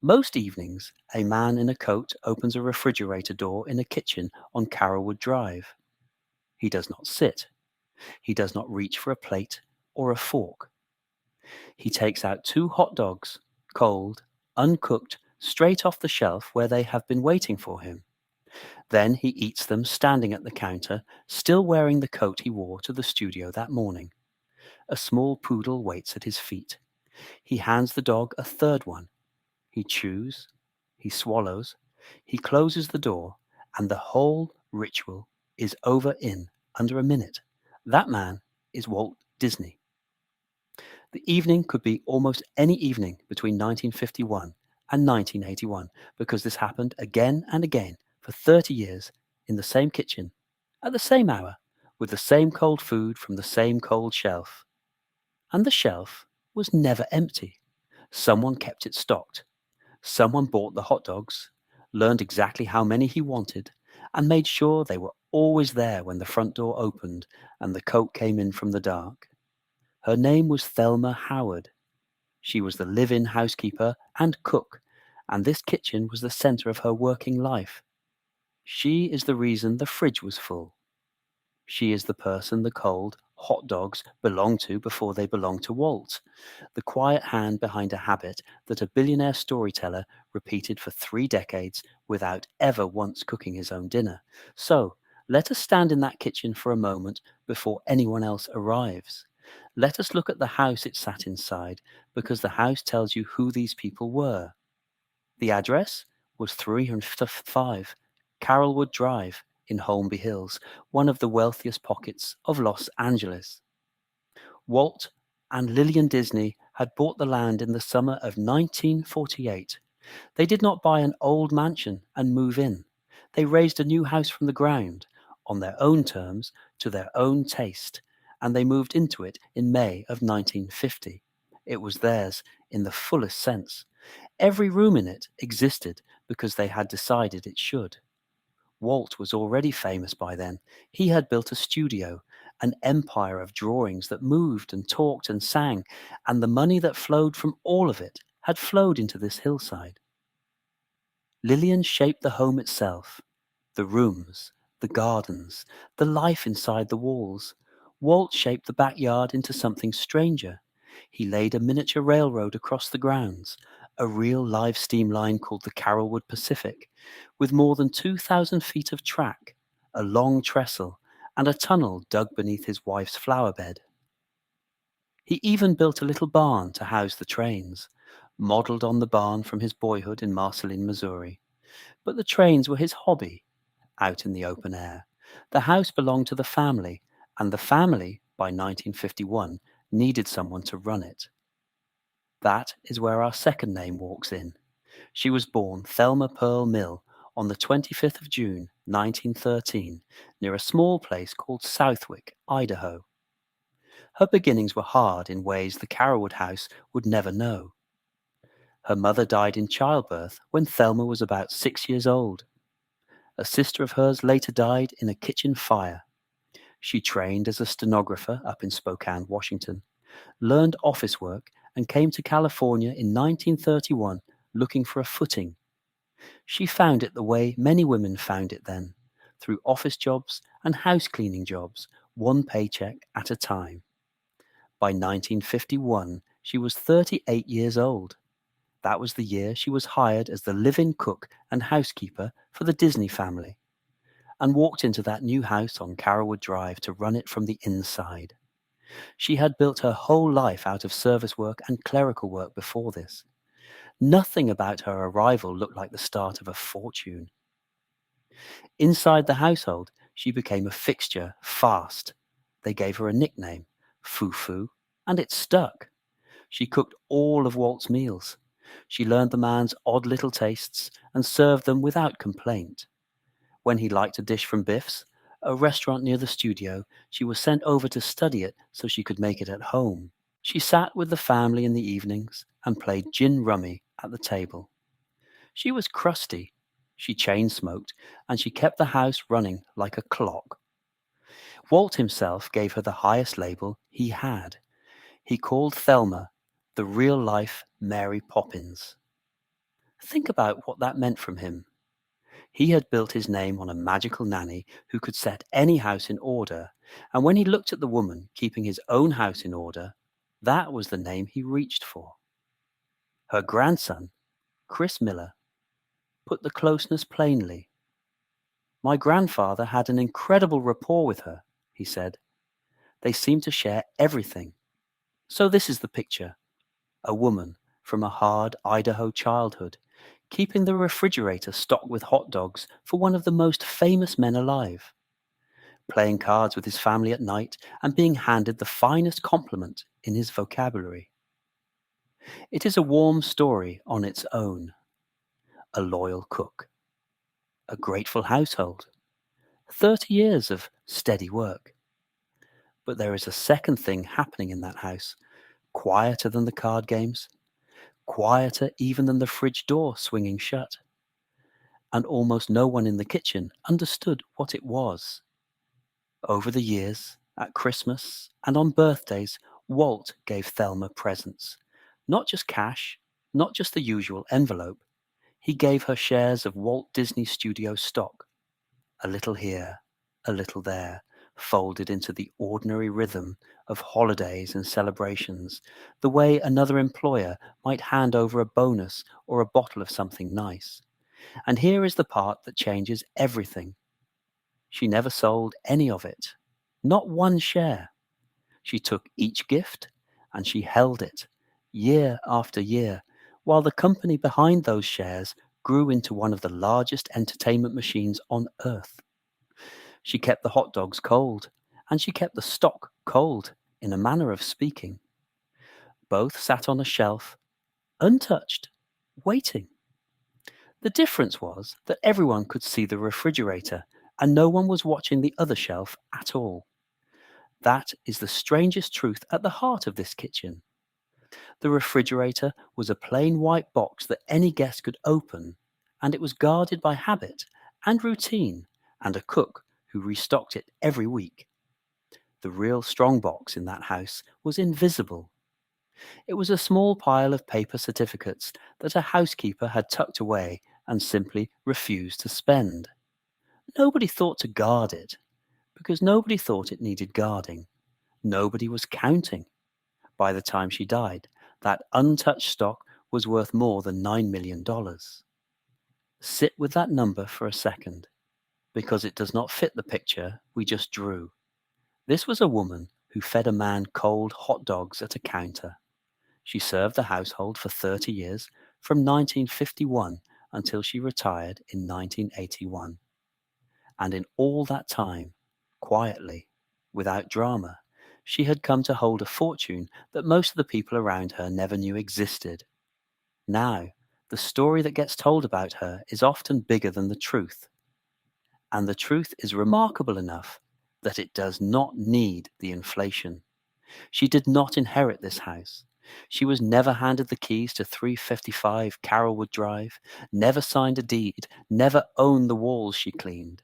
Most evenings, a man in a coat opens a refrigerator door in a kitchen on Carolwood Drive. He does not sit. He does not reach for a plate or a fork. He takes out two hot dogs, cold, uncooked, straight off the shelf where they have been waiting for him. Then he eats them standing at the counter, still wearing the coat he wore to the studio that morning. A small poodle waits at his feet. He hands the dog a third one. He chews, he swallows, he closes the door, and the whole ritual is over in under a minute. That man is Walt Disney. The evening could be almost any evening between 1951 and 1981 because this happened again and again for 30 years in the same kitchen, at the same hour, with the same cold food from the same cold shelf. And the shelf was never empty. Someone kept it stocked. Someone bought the hot dogs, learned exactly how many he wanted, and made sure they were always there when the front door opened and the coat came in from the dark. Her name was Thelma Howard. She was the live-in housekeeper and cook, and this kitchen was the center of her working life. She is the reason the fridge was full. She is the person the cold, hot dogs belonged to before they belonged to Walt, the quiet hand behind a habit that a billionaire storyteller repeated for 3 decades without ever once cooking his own dinner. So, let us stand in that kitchen for a moment before anyone else arrives. Let us look at the house it sat inside, because the house tells you who these people were. The address was 305 Carolwood Drive in Holmby Hills, one of the wealthiest pockets of Los Angeles. Walt and Lillian Disney had bought the land in the summer of 1948. They did not buy an old mansion and move in. They raised a new house from the ground, on their own terms, to their own taste, and they moved into it in May of 1950. It was theirs in the fullest sense. Every room in it existed because they had decided it should. Walt was already famous by then. He had built a studio, an empire of drawings that moved and talked and sang, and the money that flowed from all of it had flowed into this hillside. Lillian shaped the home itself, the rooms, the gardens, the life inside the walls. Walt shaped the backyard into something stranger. He laid a miniature railroad across the grounds, a real live steam line called the Carolwood Pacific, with more than 2,000 feet of track, a long trestle, and a tunnel dug beneath his wife's flower bed. He even built a little barn to house the trains, modeled on the barn from his boyhood in Marceline, Missouri. But the trains were his hobby, out in the open air. The house belonged to the family, and the family, by 1951, needed someone to run it. That is where our second name walks in. She was born Thelma Pearl Mill on the 25th of June, 1913, near a small place called Southwick, Idaho. Her beginnings were hard in ways the Carolwood house would never know. Her mother died in childbirth when Thelma was about 6 years old. A sister of hers later died in a kitchen fire. She trained as a stenographer up in Spokane, Washington, learned office work, and came to California in 1931 looking for a footing. She found it the way many women found it then, through office jobs and house cleaning jobs, one paycheck at a time. By 1951, she was 38 years old. That was the year she was hired as the live-in cook and housekeeper for the Disney family, and walked into that new house on Carolwood Drive to run it from the inside. She had built her whole life out of service work and clerical work before this. Nothing about her arrival looked like the start of a fortune. Inside the household, she became a fixture fast. They gave her a nickname, Foo Foo, and it stuck. She cooked all of Walt's meals. She learned the man's odd little tastes and served them without complaint. When he liked a dish from Biff's, a restaurant near the studio, she was sent over to study it so she could make it at home. She sat with the family in the evenings and played gin rummy at the table. She was crusty. She chain-smoked, and she kept the house running like a clock. Walt himself gave her the highest label he had. He called Thelma the real-life Mary Poppins. Think about what that meant from him. He had built his name on a magical nanny who could set any house in order, and when he looked at the woman keeping his own house in order, that was the name he reached for. Her grandson, Chris Miller, put the closeness plainly. My grandfather had an incredible rapport with her, he said. They seemed to share everything. So this is the picture. A woman from a hard Idaho childhood, keeping the refrigerator stocked with hot dogs for one of the most famous men alive, playing cards with his family at night and being handed the finest compliment in his vocabulary. It is a warm story on its own. A loyal cook, a grateful household, 30 years of steady work. But there is a second thing happening in that house, quieter than the card games, quieter even than the fridge door swinging shut. And almost no one in the kitchen understood what it was. Over the years, at Christmas and on birthdays, Walt gave Thelma presents. Not just cash, not just the usual envelope. He gave her shares of Walt Disney Studio stock. A little here, a little there, folded into the ordinary rhythm of holidays and celebrations, the way another employer might hand over a bonus or a bottle of something nice. And here is the part that changes everything. She never sold any of it, not one share. She took each gift and she held it, year after year, while the company behind those shares grew into one of the largest entertainment machines on earth. She kept the hot dogs cold, and she kept the stock cold, in a manner of speaking. Both sat on a shelf, untouched, waiting. The difference was that everyone could see the refrigerator, and no one was watching the other shelf at all. That is the strangest truth at the heart of this kitchen. The refrigerator was a plain white box that any guest could open, and it was guarded by habit and routine and a cook who restocked it every week. The real strong box in that house was invisible. It was a small pile of paper certificates that a housekeeper had tucked away and simply refused to spend. Nobody thought to guard it, because nobody thought it needed guarding. Nobody was counting. By the time she died, that untouched stock was worth more than $9 million. Sit with that number for a second, because it does not fit the picture we just drew. This was a woman who fed a man cold hot dogs at a counter. She served the household for 30 years, from 1951 until she retired in 1981. And in all that time, quietly, without drama, she had come to hold a fortune that most of the people around her never knew existed. Now, the story that gets told about her is often bigger than the truth. And the truth is remarkable enough that it does not need the inflation. She did not inherit this house. She was never handed the keys to 355 Carolwood Drive, never signed a deed, never owned the walls she cleaned.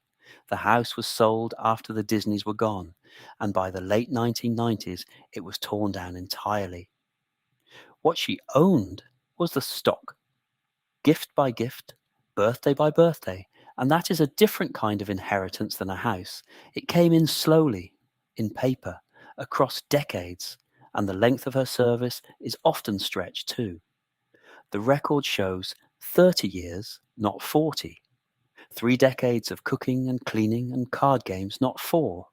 The house was sold after the Disneys were gone, and by the late 1990s it was torn down entirely. What she owned was the stock, gift by gift, birthday by birthday, and that is a different kind of inheritance than a house. It came in slowly, in paper, across decades, and the length of her service is often stretched too. The record shows 30 years, not 40. 3 decades of cooking and cleaning and card games, not 4.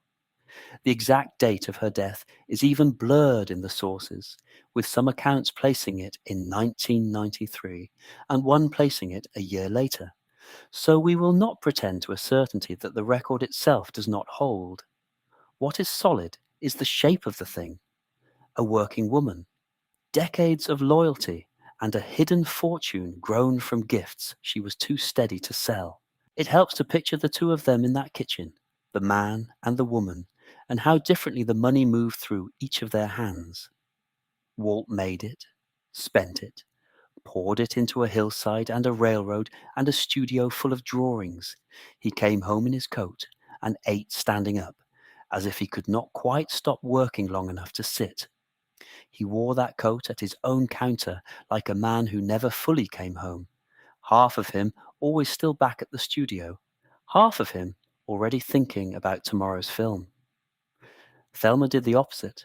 The exact date of her death is even blurred in the sources, with some accounts placing it in 1993 and one placing it a year later. So we will not pretend to a certainty that the record itself does not hold. What is solid is the shape of the thing. A working woman, decades of loyalty, and a hidden fortune grown from gifts she was too steady to sell. It helps to picture the two of them in that kitchen, the man and the woman, and how differently the money moved through each of their hands. Walt made it, spent it, poured it into a hillside and a railroad and a studio full of drawings. He came home in his coat and ate standing up, as if he could not quite stop working long enough to sit. He wore that coat at his own counter like a man who never fully came home, half of him always still back at the studio, half of him already thinking about tomorrow's film. Thelma did the opposite.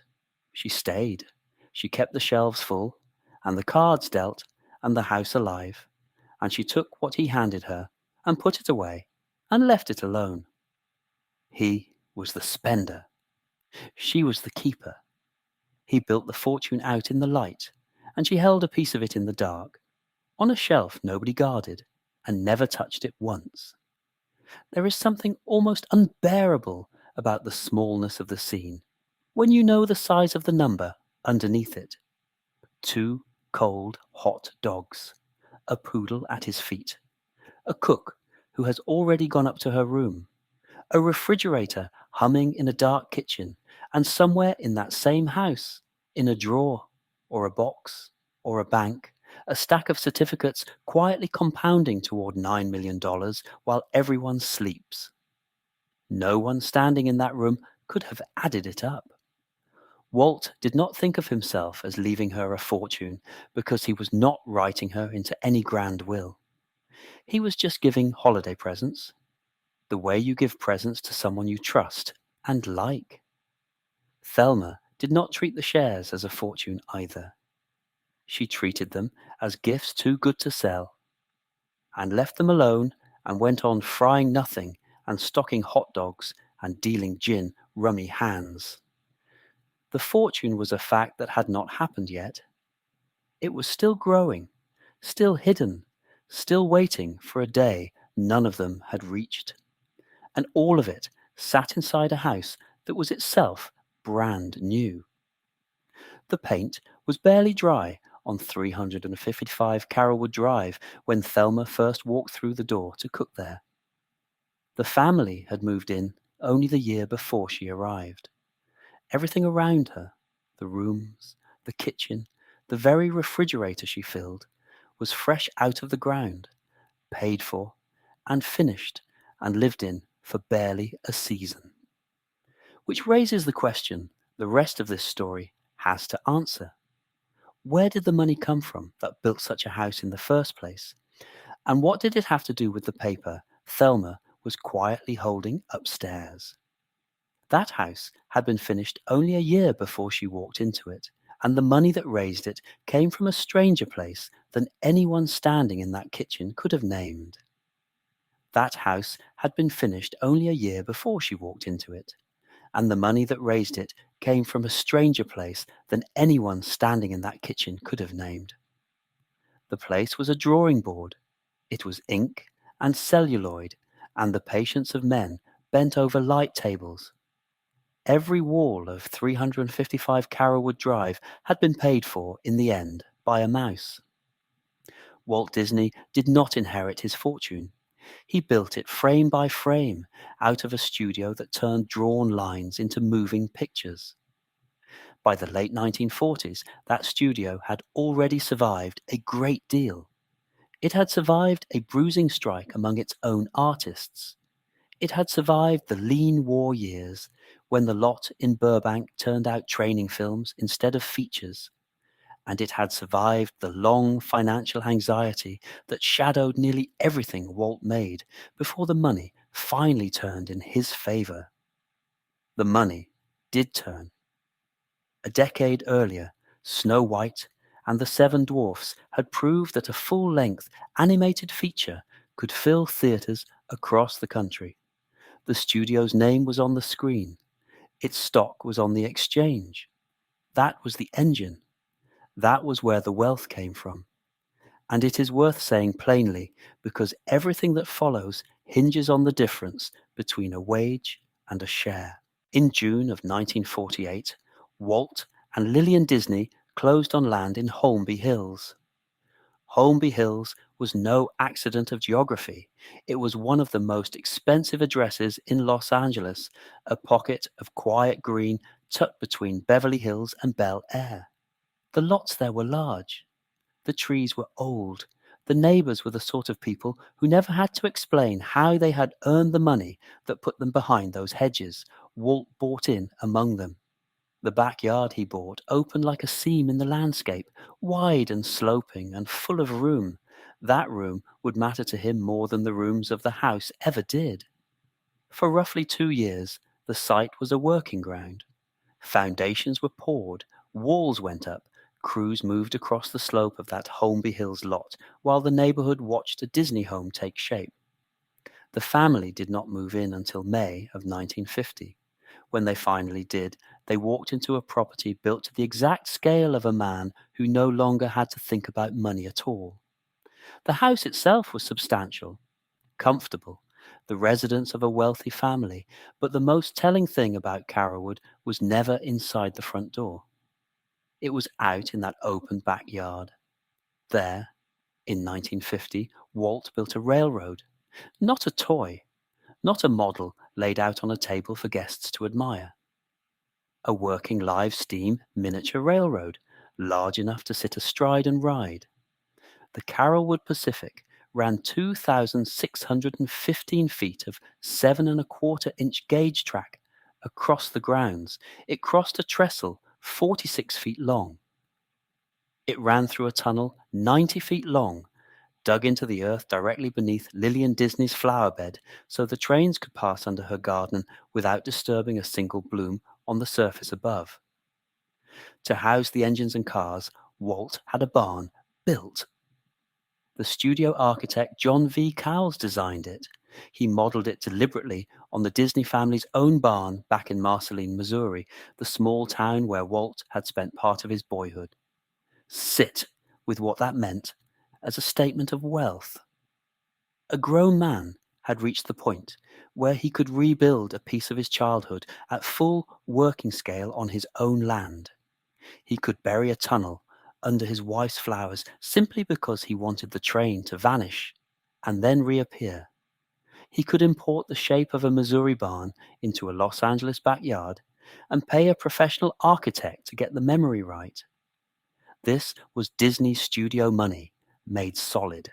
She stayed. She kept the shelves full, and the cards dealt, and the house alive, and she took what he handed her, and put it away, and left it alone. He was the spender. She was the keeper. He built the fortune out in the light, and she held a piece of it in the dark, on a shelf nobody guarded, and never touched it once. There is something almost unbearable about the smallness of the scene, when you know the size of the number underneath it. 2 cold, hot dogs, a poodle at his feet, a cook who has already gone up to her room, a refrigerator humming in a dark kitchen, and somewhere in that same house, in a drawer, or a box, or a bank, a stack of certificates quietly compounding toward $9 million while everyone sleeps. No one standing in that room could have added it up. Walt did not think of himself as leaving her a fortune because he was not writing her into any grand will. He was just giving holiday presents, the way you give presents to someone you trust and like. Thelma did not treat the shares as a fortune either. She treated them as gifts too good to sell, and left them alone and went on frying nothing and stocking hot dogs and dealing gin rummy hands. The fortune was a fact that had not happened yet. It was still growing, still hidden, still waiting for a day none of them had reached. And all of it sat inside a house that was itself brand new. The paint was barely dry on 355 Carolwood Drive when Thelma first walked through the door to cook there. The family had moved in only the year before she arrived. Everything around her, the rooms, the kitchen, the very refrigerator she filled, was fresh out of the ground, paid for, and finished, and lived in for barely a season. Which raises the question the rest of this story has to answer. Where did the money come from that built such a house in the first place? And what did it have to do with the paper Thelma was quietly holding upstairs? That house had been finished only a year before she walked into it, and the money that raised it came from a stranger place than anyone standing in that kitchen could have named. That house had been finished only a year before she walked into it, and the money that raised it came from a stranger place than anyone standing in that kitchen could have named. The place was a drawing board. It was ink and celluloid and the patience of men bent over light tables. Every wall of 355 Carolwood Drive had been paid for in the end by a mouse. Walt Disney did not inherit his fortune. He built it frame by frame out of a studio that turned drawn lines into moving pictures. By the late 1940s, that studio had already survived a great deal. It had survived a bruising strike among its own artists. It had survived the lean war years when the lot in Burbank turned out training films instead of features. And it had survived the long financial anxiety that shadowed nearly everything Walt made before the money finally turned in his favor. The money did turn. A decade earlier, Snow White and the Seven Dwarfs had proved that a full-length animated feature could fill theaters across the country. The studio's name was on the screen. Its stock was on the exchange. That was the engine. That was where the wealth came from. And it is worth saying plainly because everything that follows hinges on the difference between a wage and a share. In June of 1948, Walt and Lillian Disney closed on land in Holmby Hills. Holmby Hills was no accident of geography. It was one of the most expensive addresses in Los Angeles, a pocket of quiet green tucked between Beverly Hills and Bel Air. The lots there were large. The trees were old. The neighbors were the sort of people who never had to explain how they had earned the money that put them behind those hedges Walt bought in among them. The backyard he bought opened like a seam in the landscape, wide and sloping and full of room, That room would matter to him more than the rooms of the house ever did. For roughly 2 years, the site was a working ground. Foundations were poured, walls went up, crews moved across the slope of that Holmby Hills lot while the neighborhood watched a Disney home take shape. The family did not move in until May of 1950. When they finally did, they walked into a property built to the exact scale of a man who no longer had to think about money at all. The house itself was substantial, comfortable, the residence of a wealthy family, but the most telling thing about Carolwood was never inside the front door. It was out in that open backyard. There, in 1950, Walt built a railroad. Not a toy, not a model laid out on a table for guests to admire. A working live steam miniature railroad, large enough to sit astride and ride. The Carolwood Pacific ran 2,615 feet of 7¼ inch gauge track across the grounds. It crossed a trestle 46 feet long. It ran through a tunnel 90 feet long, dug into the earth directly beneath Lillian Disney's flower bed so the trains could pass under her garden without disturbing a single bloom on the surface above. To house the engines and cars, Walt had a barn built. The studio architect John V. Cowles designed it. He modeled it deliberately on the Disney family's own barn back in Marceline, Missouri, the small town where Walt had spent part of his boyhood. Sit with what that meant as a statement of wealth. A grown man had reached the point where he could rebuild a piece of his childhood at full working scale on his own land. He could bury a tunnel under his wife's flowers simply because he wanted the train to vanish and then reappear. He could import the shape of a Missouri barn into a Los Angeles backyard and pay a professional architect to get the memory right. This was Disney studio money made solid.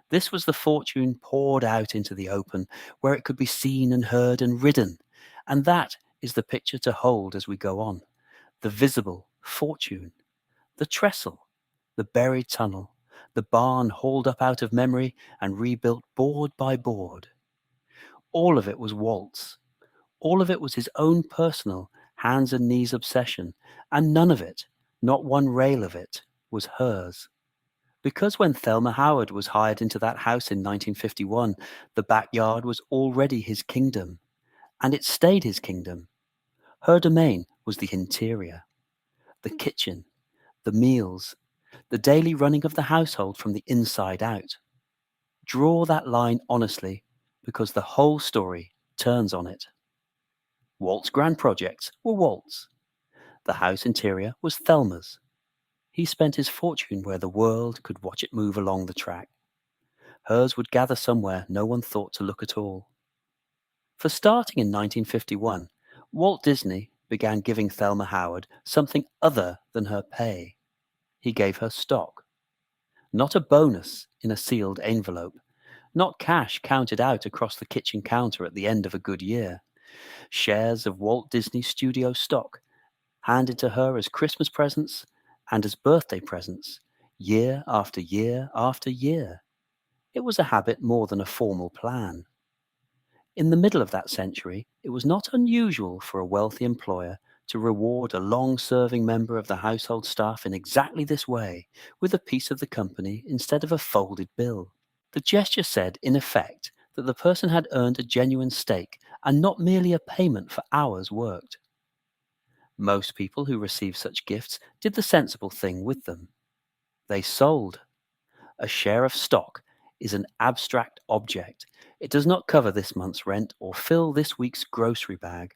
This was the fortune poured out into the open, where it could be seen and heard and ridden. And that is the picture to hold as we go on. The visible fortune, the trestle, the buried tunnel, the barn hauled up out of memory and rebuilt board by board. All of it was Walt's. All of it was his own personal hands and knees obsession, and none of it, not one rail of it, was hers. Because when Thelma Howard was hired into that house in 1951, the backyard was already his kingdom, and it stayed his kingdom. Her domain was the interior, the kitchen, the meals, the daily running of the household from the inside out. Draw that line honestly, because the whole story turns on it. Walt's grand projects were Walt's. The house interior was Thelma's. He spent his fortune where the world could watch it move along the track. Hers would gather somewhere no one thought to look at all. For starting in 1951, Walt Disney began giving Thelma Howard something other than her pay. He gave her stock. Not a bonus in a sealed envelope, not cash counted out across the kitchen counter at the end of a good year. Shares of Walt Disney Studio stock, handed to her as Christmas presents and as birthday presents, year after year after year. It was a habit more than a formal plan. In the middle of that century, it was not unusual for a wealthy employer to reward a long-serving member of the household staff in exactly this way, with a piece of the company instead of a folded bill. The gesture said, in effect, that the person had earned a genuine stake and not merely a payment for hours worked. Most people who received such gifts did the sensible thing with them. They sold. A share of stock is an abstract object. It does not cover this month's rent or fill this week's grocery bag.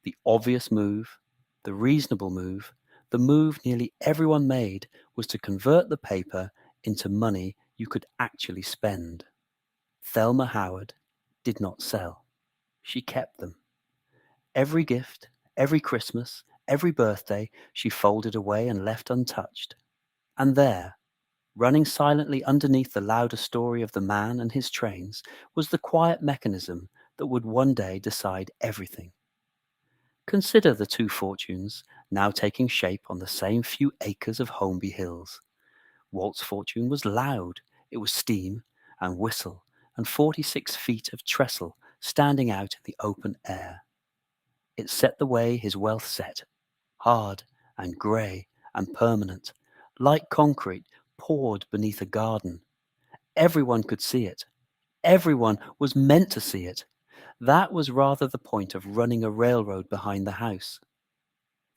The obvious move, the reasonable move, the move nearly everyone made was to convert the paper into money you could actually spend. Thelma Howard did not sell. She kept them. Every gift, every Christmas, every birthday, she folded away and left untouched. And there, running silently underneath the louder story of the man and his trains, was the quiet mechanism that would one day decide everything. Consider the two fortunes now taking shape on the same few acres of Holmby Hills. Walt's fortune was loud. It was steam and whistle and 46 feet of trestle standing out in the open air. It set the way his wealth set, hard and grey and permanent, like concrete poured beneath a garden. Everyone could see it. Everyone was meant to see it. That was rather the point of running a railroad behind the house.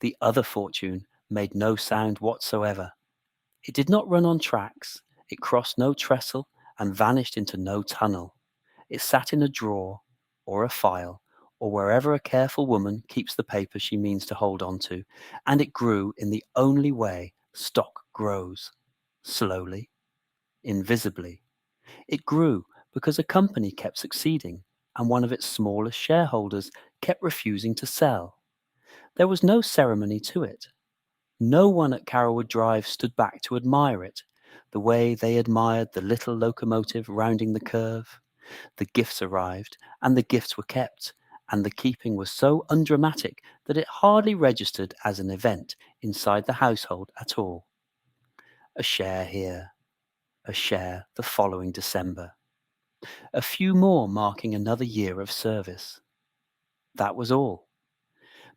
The other fortune made no sound whatsoever. It did not run on tracks. It crossed no trestle and vanished into no tunnel. It sat in a drawer or a file or wherever a careful woman keeps the paper she means to hold on to, and it grew in the only way stock grows. Slowly, invisibly. It grew because a company kept succeeding and one of its smallest shareholders kept refusing to sell. There was no ceremony to it. No one at Carolwood Drive stood back to admire it, the way they admired the little locomotive rounding the curve. The gifts arrived, and the gifts were kept, and the keeping was so undramatic that it hardly registered as an event inside the household at all. A share here, a share the following December, a few more marking another year of service. That was all.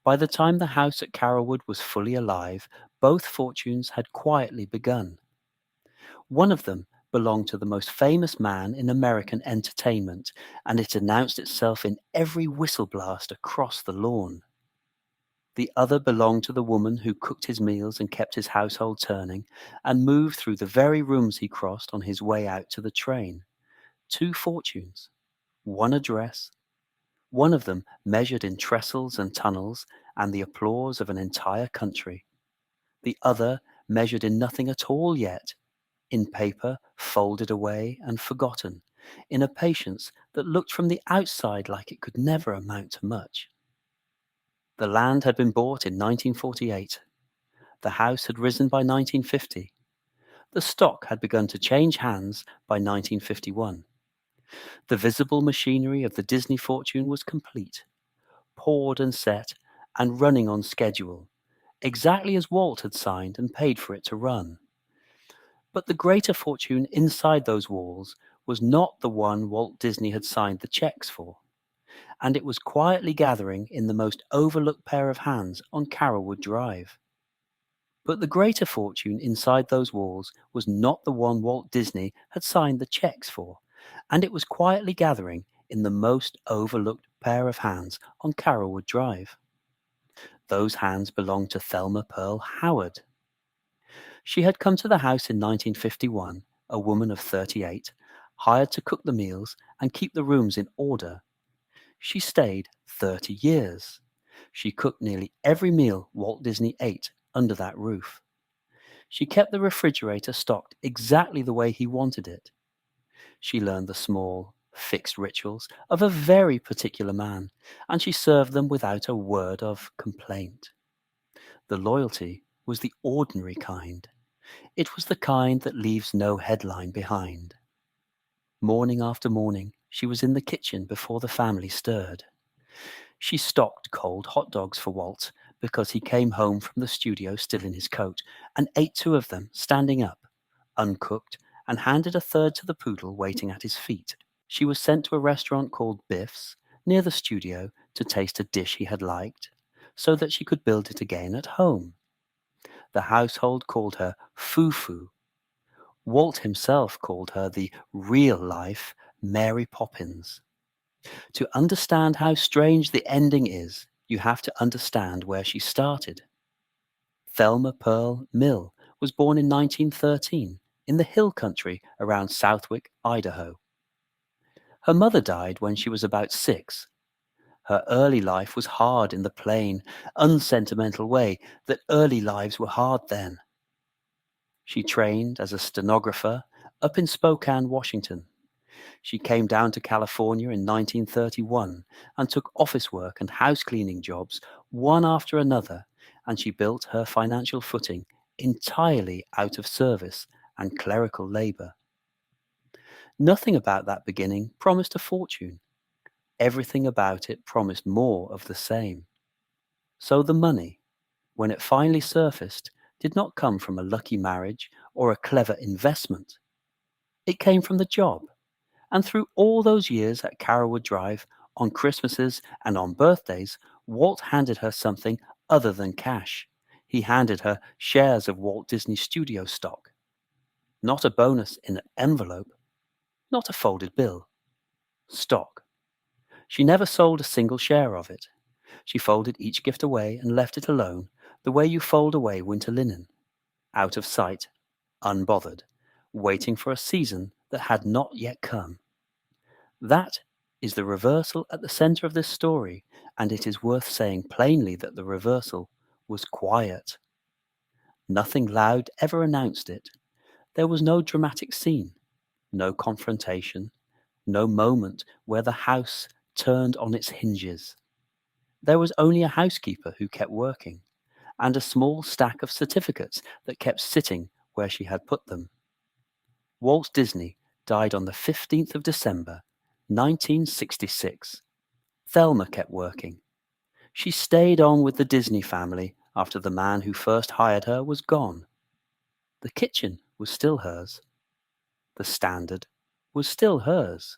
By the time the house at Carolwood was fully alive, both fortunes had quietly begun. One of them belonged to the most famous man in American entertainment, and it announced itself in every whistle blast across the lawn. The other belonged to the woman who cooked his meals and kept his household turning, and moved through the very rooms he crossed on his way out to the train. Two fortunes, one address, one of them measured in trestles and tunnels and the applause of an entire country. The other measured in nothing at all yet, in paper folded away and forgotten, in a patience that looked from the outside like it could never amount to much. The land had been bought in 1948. The house had risen by 1950. The stock had begun to change hands by 1951. The visible machinery of the Disney fortune was complete, poured and set, and running on schedule, exactly as Walt had signed and paid for it to run. But the greater fortune inside those walls was not the one Walt Disney had signed the checks for, and it was quietly gathering in the most overlooked pair of hands on Carolwood Drive. But the greater fortune inside those walls was not the one Walt Disney had signed the checks for, and it was quietly gathering in the most overlooked pair of hands on Carolwood Drive. Those hands belonged to Thelma Pearl Howard. She had come to the house in 1951, a woman of 38, hired to cook the meals and keep the rooms in order. She stayed 30 years. She cooked nearly every meal Walt Disney ate under that roof. She kept the refrigerator stocked exactly the way he wanted it. She learned the small, fixed rituals of a very particular man, and she served them without a word of complaint. The loyalty was the ordinary kind. It was the kind that leaves no headline behind. Morning after morning, she was in the kitchen before the family stirred. She stocked cold hot dogs for Walt because he came home from the studio still in his coat, and ate two of them standing up, uncooked, and handed a third to the poodle waiting at his feet. She was sent to a restaurant called Biff's near the studio to taste a dish he had liked, so that she could build it again at home. The household called her Foo Foo. Walt himself called her the real-life Mary Poppins. To understand how strange the ending is, you have to understand where she started. Thelma Pearl Mill was born in 1913 in the hill country around Southwick, Idaho. Her mother died when she was about 6. Her early life was hard in the plain, unsentimental way that early lives were hard then. She trained as a stenographer up in Spokane, Washington. She came down to California in 1931 and took office work and house cleaning jobs one after another, and she built her financial footing entirely out of service and clerical labor. Nothing about that beginning promised a fortune. Everything about it promised more of the same. So the money, when it finally surfaced, did not come from a lucky marriage or a clever investment. It came from the job. And through all those years at Carolwood Drive, on Christmases and on birthdays, Walt handed her something other than cash. He handed her shares of Walt Disney Studio stock. Not a bonus in an envelope, not a folded bill. Stock. She never sold a single share of it. She folded each gift away and left it alone, the way you fold away winter linen. Out of sight, unbothered, waiting for a season that had not yet come. That is the reversal at the center of this story, and it is worth saying plainly that the reversal was quiet. Nothing loud ever announced it. There was no dramatic scene, no confrontation, no moment where the house turned on its hinges. There was only a housekeeper who kept working, and a small stack of certificates that kept sitting where she had put them. Walt Disney died on the 15th of December, 1966. Thelma kept working. She stayed on with the Disney family after the man who first hired her was gone. The kitchen was still hers. The standard was still hers,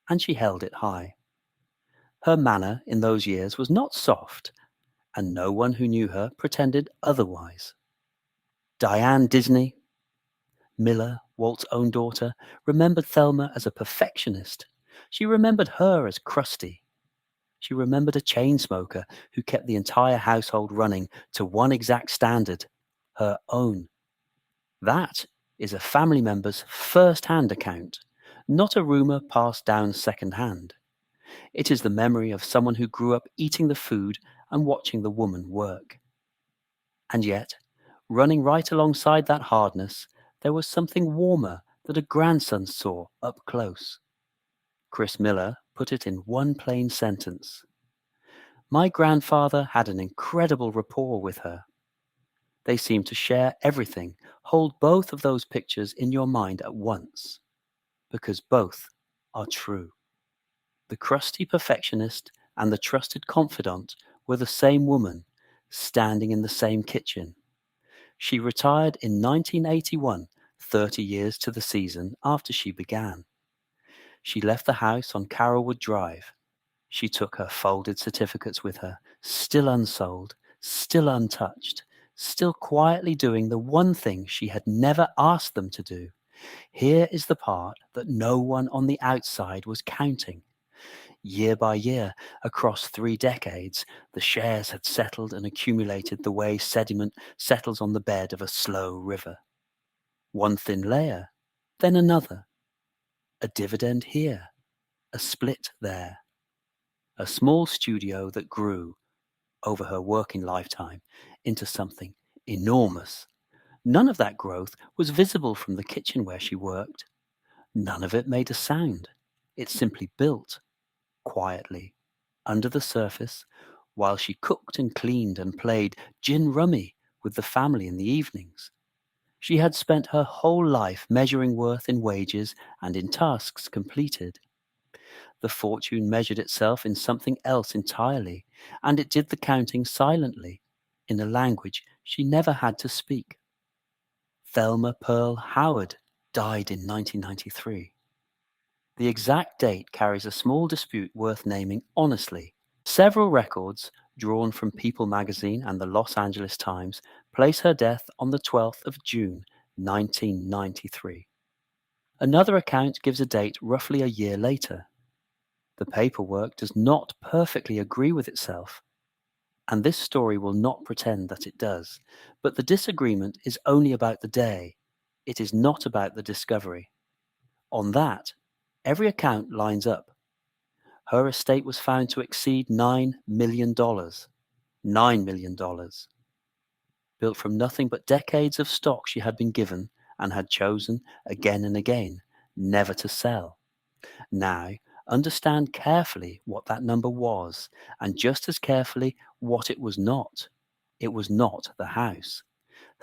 and she held it high. Her manner in those years was not soft, and no one who knew her pretended otherwise. Diane Disney, Miller, Walt's own daughter, remembered Thelma as a perfectionist. She remembered her as crusty. She remembered a chain smoker who kept the entire household running to one exact standard, her own. That is a family member's first-hand account, not a rumor passed down second-hand. It is the memory of someone who grew up eating the food and watching the woman work. And yet, running right alongside that hardness, there was something warmer that a grandson saw up close. Chris Miller put it in one plain sentence. My grandfather had an incredible rapport with her. They seem to share everything. Hold both of those pictures in your mind at once, because both are true. The crusty perfectionist and the trusted confidant were the same woman, standing in the same kitchen. She retired in 1981, 30 years to the season after she began. She left the house on Carolwood Drive. She took her folded certificates with her, still unsold, still untouched, still quietly doing the one thing she had never asked them to do. Here is the part that no one on the outside was counting. Year by year, across 3 decades, the shares had settled and accumulated the way sediment settles on the bed of a slow river. One thin layer, then another. A dividend here, a split there. A small studio that grew, over her working lifetime, into something enormous. None of that growth was visible from the kitchen where she worked. None of it made a sound. It simply built, quietly, under the surface, while she cooked and cleaned and played gin rummy with the family in the evenings. She had spent her whole life measuring worth in wages and in tasks completed. The fortune measured itself in something else entirely, and it did the counting silently, in a language she never had to speak. Thelma Pearl Howard died in 1993. The exact date carries a small dispute worth naming honestly. Several records, drawn from People magazine and the Los Angeles Times, place her death on the 12th of June, 1993. Another account gives a date roughly a year later. The paperwork does not perfectly agree with itself, and this story will not pretend that it does, but the disagreement is only about the day. It is not about the discovery. On that, every account lines up. Her estate was found to exceed $9 million. $9 million. Built from nothing but decades of stock she had been given and had chosen again and again never to sell. Now, understand carefully what that number was, and just as carefully what it was not. It was not the house.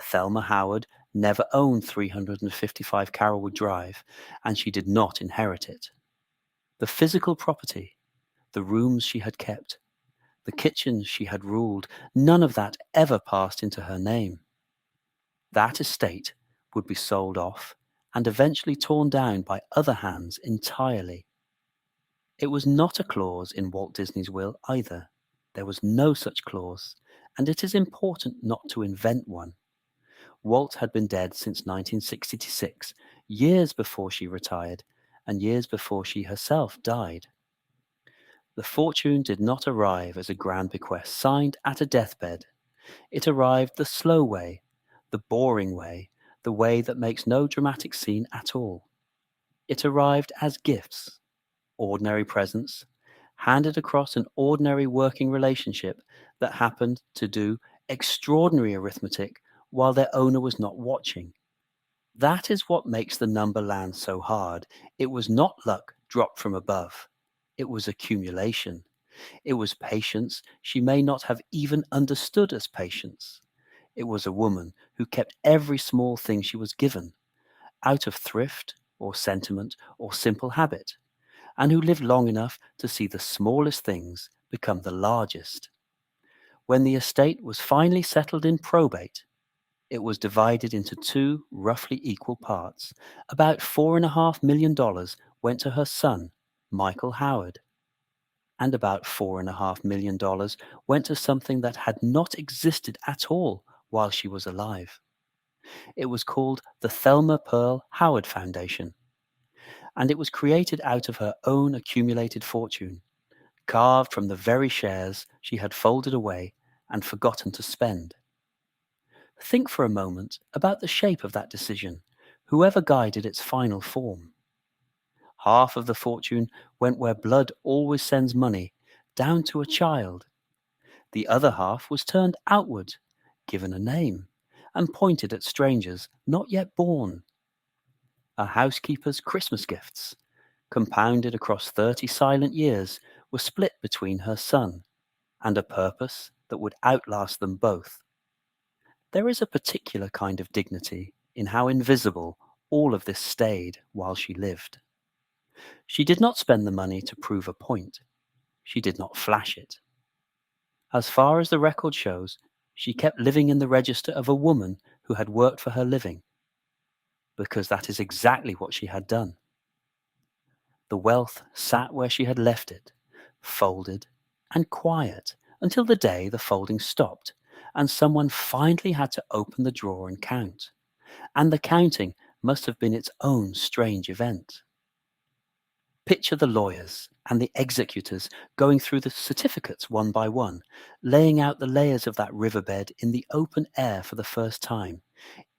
Thelma Howard never owned 355 Carolwood Drive, and she did not inherit it. The physical property, the rooms she had kept, the kitchens she had ruled, none of that ever passed into her name. That estate would be sold off and eventually torn down by other hands entirely. It was not a clause in Walt Disney's will either. There was no such clause, and it is important not to invent one. Walt had been dead since 1966, years before she retired, and years before she herself died. The fortune did not arrive as a grand bequest signed at a deathbed. It arrived the slow way, the boring way, the way that makes no dramatic scene at all. It arrived as gifts, ordinary presents, handed across an ordinary working relationship that happened to do extraordinary arithmetic while their owner was not watching. That is what makes the number land so hard. It was not luck dropped from above. It was accumulation. It was patience she may not have even understood as patience. It was a woman who kept every small thing she was given, out of thrift or sentiment or simple habit, and who lived long enough to see the smallest things become the largest. When the estate was finally settled in probate, it was divided into two roughly equal parts. About $4.5 million went to her son, Michael Howard, and about $4.5 million went to something that had not existed at all while she was alive. It was called the Thelma Howard Foundation, and it was created out of her own accumulated fortune, carved from the very shares she had folded away and forgotten to spend. Think for a moment about the shape of that decision, whoever guided its final form. Half of the fortune went where blood always sends money, down to a child. The other half was turned outward, given a name, and pointed at strangers not yet born. A housekeeper's Christmas gifts, compounded across 30 silent years, were split between her son, and a purpose that would outlast them both. There is a particular kind of dignity in how invisible all of this stayed while she lived. She did not spend the money to prove a point. She did not flash it. As far as the record shows, she kept living in the register of a woman who had worked for her living, because that is exactly what she had done. The wealth sat where she had left it, folded and quiet, until the day the folding stopped, and someone finally had to open the drawer and count. And the counting must have been its own strange event. Picture the lawyers and the executors going through the certificates one by one, laying out the layers of that riverbed in the open air for the first time,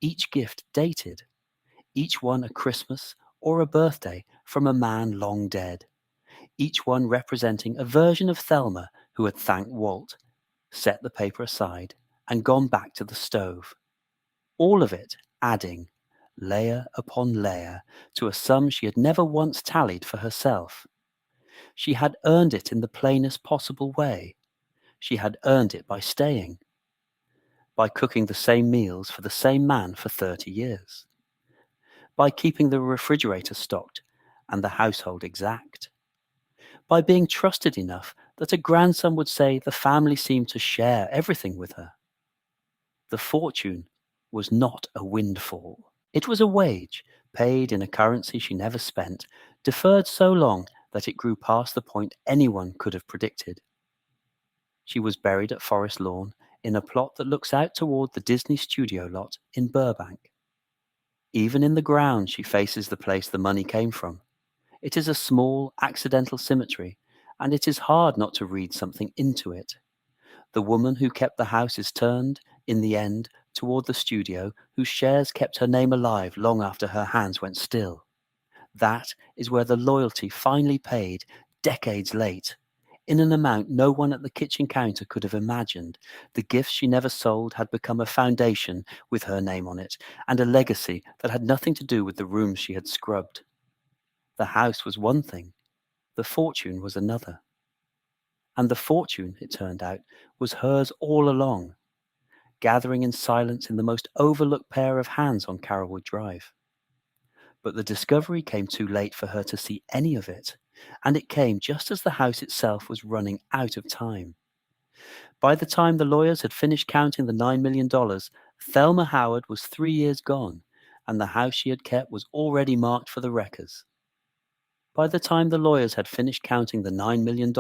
each gift dated, each one a Christmas or a birthday from a man long dead, each one representing a version of Thelma who had thanked Walt, set the paper aside, and gone back to the stove. All of it adding, layer upon layer, to a sum she had never once tallied for herself. She had earned it in the plainest possible way. She had earned it by staying, by cooking the same meals for the same man for 30 years, by keeping the refrigerator stocked and the household exact, by being trusted enough that a grandson would say the family seemed to share everything with her. The fortune was not a windfall. It was a wage, paid in a currency she never spent, deferred so long that it grew past the point anyone could have predicted. She was buried at Forest Lawn in a plot that looks out toward the Disney studio lot in Burbank. Even in the ground she faces the place the money came from. It is a small, accidental cemetery, and it is hard not to read something into it. The woman who kept the house is turned, in the end, toward the studio whose shares kept her name alive long after her hands went still. That is where the loyalty finally paid, decades late, in an amount no one at the kitchen counter could have imagined. The gifts she never sold had become a foundation with her name on it, and a legacy that had nothing to do with the rooms she had scrubbed. The house was one thing, the fortune was another. And the fortune, it turned out, was hers all along, gathering in silence in the most overlooked pair of hands on Carolwood Drive. But the discovery came too late for her to see any of it, and it came just as the house itself was running out of time. By the time the lawyers had finished counting the $9 million, Thelma Howard was 3 years gone, and the house she had kept was already marked for the wreckers. By the time the lawyers had finished counting the $9 million,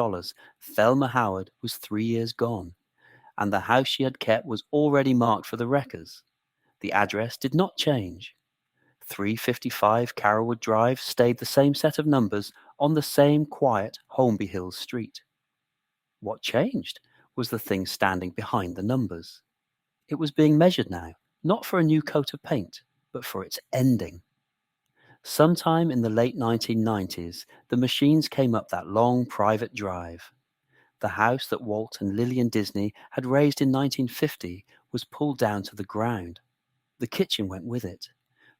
Thelma Howard was 3 years gone, and the house she had kept was already marked for the wreckers. The address did not change. 355 Carolwood Drive stayed the same set of numbers on the same quiet Holmby Hills street. What changed was the thing standing behind the numbers. It was being measured now, not for a new coat of paint, but for its ending. Sometime in the late 1990s, the machines came up that long private drive. The house that Walt and Lillian Disney had raised in 1950 was pulled down to the ground. The kitchen went with it.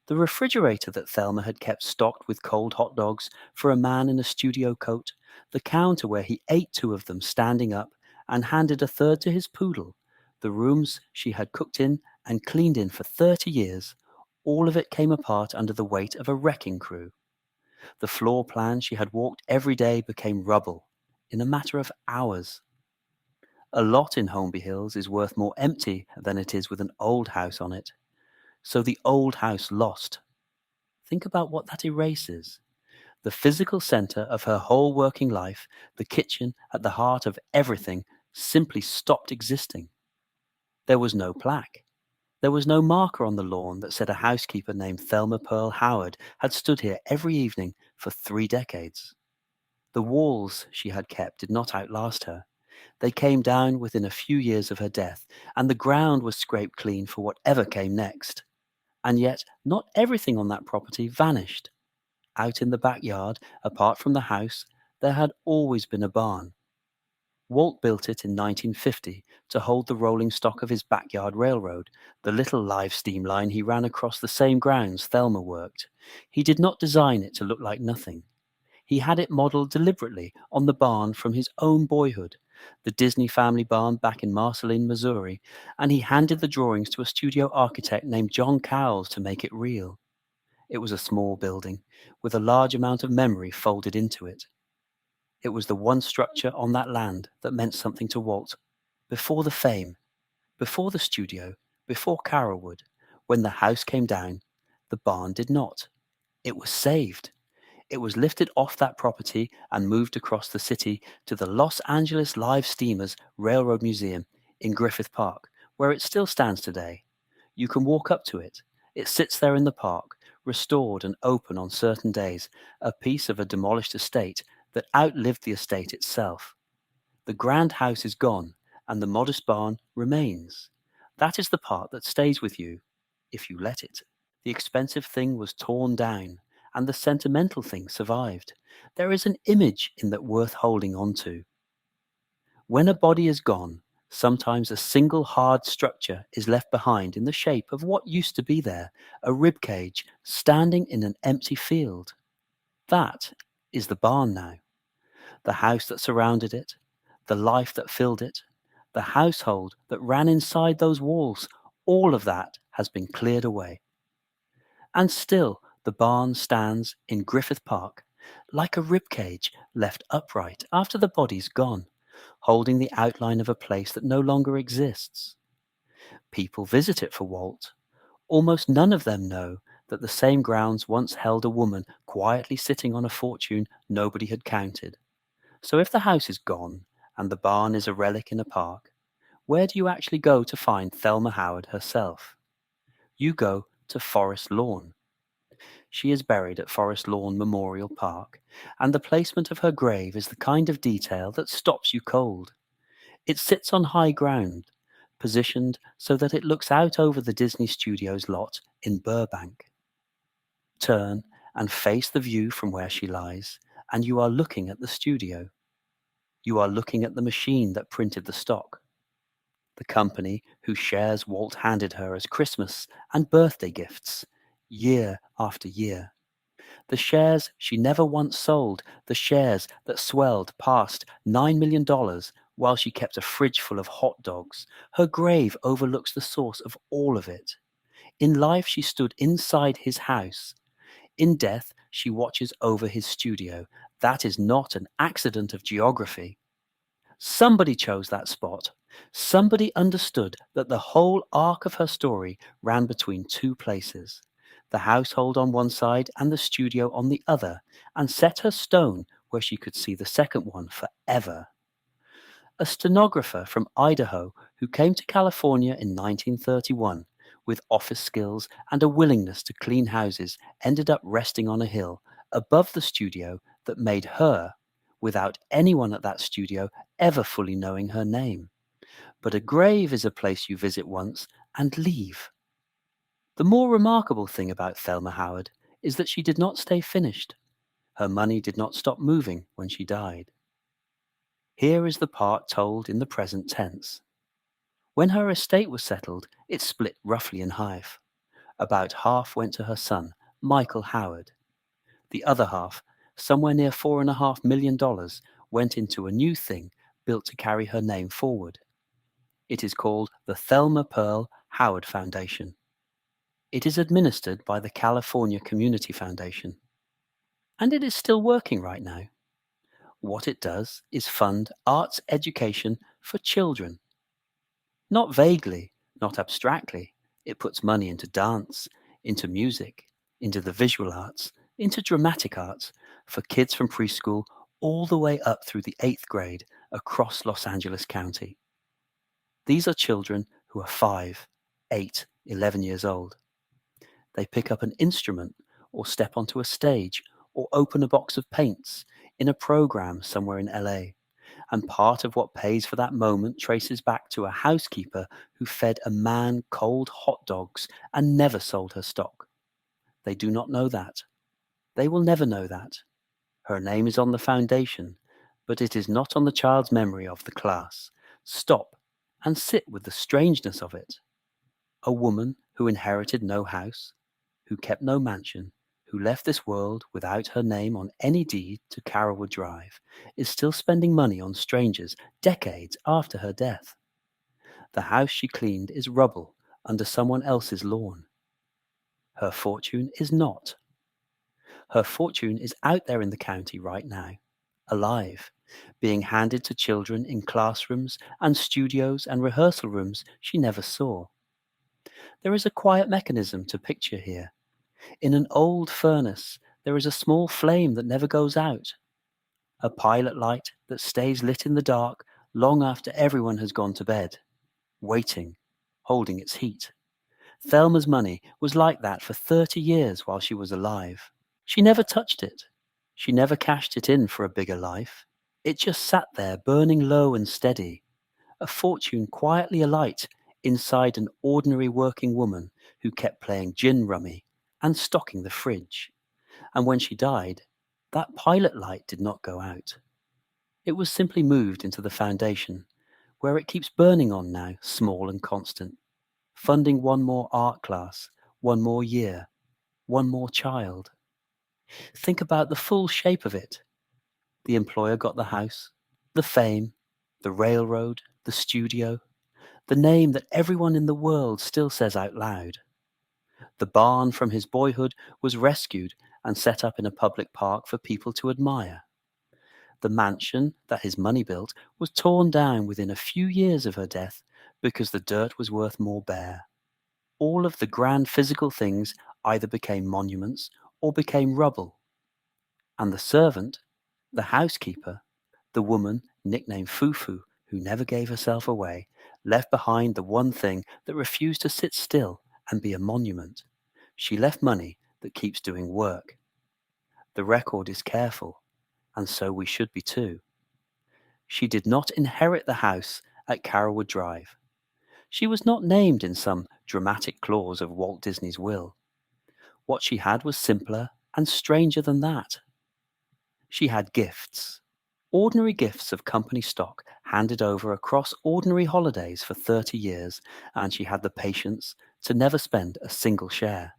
The refrigerator that Thelma had kept stocked with cold hot dogs for a man in a studio coat, the counter where he ate two of them standing up and handed a third to his poodle, the rooms she had cooked in and cleaned in for 30 years, all of it came apart under the weight of a wrecking crew. The floor plan she had walked every day became rubble in a matter of hours. A lot in Holmby Hills is worth more empty than it is with an old house on it. So the old house lost. Think about what that erases. The physical center of her whole working life, the kitchen at the heart of everything, simply stopped existing. There was no plaque. There was no marker on the lawn that said a housekeeper named Thelma Pearl Howard had stood here every evening for 3 decades. The walls she had kept did not outlast her. They came down within a few years of her death, and the ground was scraped clean for whatever came next. And yet, not everything on that property vanished. Out in the backyard, apart from the house, there had always been a barn. Walt built it in 1950 to hold the rolling stock of his backyard railroad, the little live steam line he ran across the same grounds Thelma worked. He did not design it to look like nothing. He had it modeled deliberately on the barn from his own boyhood, the Disney family barn back in Marceline, Missouri, and he handed the drawings to a studio architect named John Cowles to make it real. It was a small building, with a large amount of memory folded into it. It was the one structure on that land that meant something to Walt. Before the fame, before the studio, before Carolwood, when the house came down, the barn did not. It was saved. It was lifted off that property and moved across the city to the Los Angeles Live Steamers Railroad Museum in Griffith Park, where it still stands today. You can walk up to it. It sits there in the park, restored and open on certain days, a piece of a demolished estate that outlived the estate itself. The grand house is gone, and the modest barn remains. That is the part that stays with you, if you let it. The expensive thing was torn down, and the sentimental thing survived. There is an image in that worth holding on to. When a body is gone, sometimes a single hard structure is left behind in the shape of what used to be there, a rib cage standing in an empty field. That is the barn now. The house that surrounded it, the life that filled it, the household that ran inside those walls, all of that has been cleared away. And still the barn stands in Griffith Park, like a ribcage left upright after the body's gone, holding the outline of a place that no longer exists. People visit it for Walt. Almost none of them know that the same grounds once held a woman quietly sitting on a fortune nobody had counted. So if the house is gone and the barn is a relic in a park, where do you actually go to find Thelma Howard herself? You go to Forest Lawn. She is buried at Forest Lawn Memorial Park, and the placement of her grave is the kind of detail that stops you cold. It sits on high ground, positioned so that it looks out over the Disney Studios lot in Burbank. Turn and face the view from where she lies, and you are looking at the studio. You are looking at the machine that printed the stock. The company whose shares Walt handed her as Christmas and birthday gifts, year after year. The shares she never once sold, the shares that swelled past $9 million while she kept a fridge full of hot dogs. Her grave overlooks the source of all of it. In life she stood inside his house. In death she watches over his studio. That is not an accident of geography. Somebody chose that spot. Somebody understood that the whole arc of her story ran between two places, the household on one side and the studio on the other, and set her stone where she could see the second one forever. A stenographer from Idaho who came to California in 1931 with office skills and a willingness to clean houses ended up resting on a hill above the studio that made her, without anyone at that studio ever fully knowing her name. But a grave is a place you visit once and leave. The more remarkable thing about Thelma Howard is that she did not stay finished. Her money did not stop moving when she died. Here is the part told in the present tense. When her estate was settled, it split roughly in half. About half went to her son, Michael Howard. The other half, somewhere near $4.5 million, went into a new thing built to carry her name forward. It is called the Thelma Pearl Howard Foundation. It is administered by the California Community Foundation. And it is still working right now. What it does is fund arts education for children. Not vaguely, not abstractly. It puts money into dance, into music, into the visual arts, into dramatic arts for kids from preschool all the way up through the 8th grade across Los Angeles County. These are children who are 5, 8, 11 years old. They pick up an instrument or step onto a stage or open a box of paints in a program somewhere in LA. And part of what pays for that moment traces back to a housekeeper who fed a man cold hot dogs and never sold her stock. They do not know that. They will never know that. Her name is on the foundation, but it is not on the child's memory of the class. Stop and sit with the strangeness of it. A woman who inherited no house, who kept no mansion, who left this world without her name on any deed to Carolwood Drive, is still spending money on strangers decades after her death. The house she cleaned is rubble under someone else's lawn. Her fortune is not. Her fortune is out there in the county right now, alive, being handed to children in classrooms and studios and rehearsal rooms she never saw. There is a quiet mechanism to picture here. In an old furnace, there is a small flame that never goes out, a pilot light that stays lit in the dark long after everyone has gone to bed, waiting, holding its heat. Thelma's money was like that for 30 years while she was alive. She never touched it. She never cashed it in for a bigger life. It just sat there burning low and steady, a fortune quietly alight inside an ordinary working woman who kept playing gin rummy and stocking the fridge. And when she died, that pilot light did not go out. It was simply moved into the foundation, where it keeps burning on now, small and constant, funding one more art class, one more year, one more child. Think about the full shape of it. The employer got the house, the fame, the railroad, the studio, the name that everyone in the world still says out loud. The barn from his boyhood was rescued and set up in a public park for people to admire. The mansion that his money built was torn down within a few years of her death because the dirt was worth more bare. All of the grand physical things either became monuments or became rubble. And the servant, the housekeeper, the woman nicknamed Foo Foo, who never gave herself away, left behind the one thing that refused to sit still and be a monument. She left money that keeps doing work. The record is careful, and so we should be too. She did not inherit the house at Carolwood Drive. She was not named in some dramatic clause of Walt Disney's will. What she had was simpler and stranger than that. She had gifts. Ordinary gifts of company stock handed over across ordinary holidays for 30 years, and she had the patience to never spend a single share.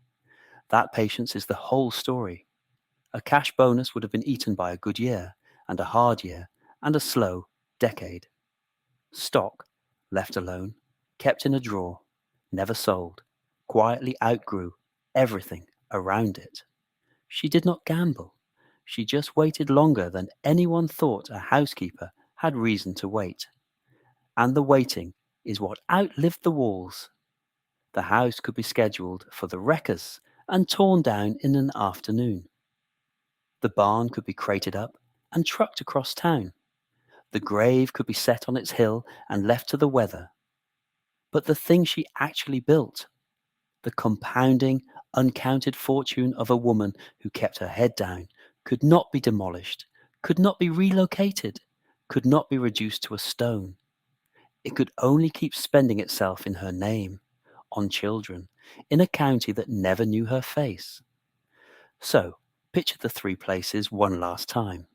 That patience is the whole story. A cash bonus would have been eaten by a good year, and a hard year, and a slow decade. Stock, left alone, kept in a drawer, never sold, quietly outgrew everything around it. She did not gamble. She just waited longer than anyone thought a housekeeper had reason to wait, and the waiting is what outlived the walls. The house could be scheduled for the wreckers and torn down in an afternoon. The barn could be crated up and trucked across town. The grave could be set on its hill and left to the weather. But the thing she actually built, the compounding, uncounted fortune of a woman who kept her head down, could not be demolished, could not be relocated, could not be reduced to a stone. It could only keep spending itself in her name, on children, in a county that never knew her face. So, picture the three places one last time.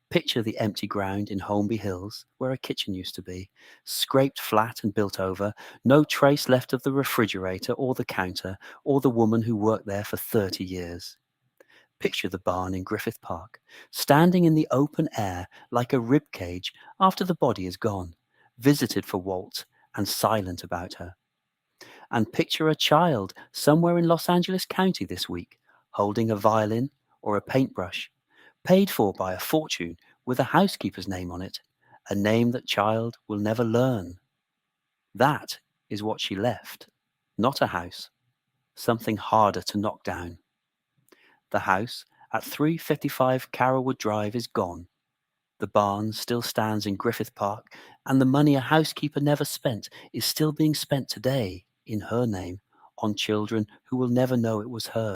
Picture the empty ground in Holmby Hills, where a kitchen used to be, scraped flat and built over, no trace left of the refrigerator or the counter or the woman who worked there for 30 years. Picture the barn in Griffith Park, standing in the open air like a rib cage after the body is gone, visited for Walt and silent about her. And picture a child somewhere in Los Angeles County this week, holding a violin or a paintbrush, paid for by a fortune with a housekeeper's name on it, a name that child will never learn. That is what she left, not a house, something harder to knock down. The house at 355 Carolwood Drive is gone. The barn still stands in Griffith Park, and the money a housekeeper never spent is still being spent today, in her name, on children who will never know it was hers.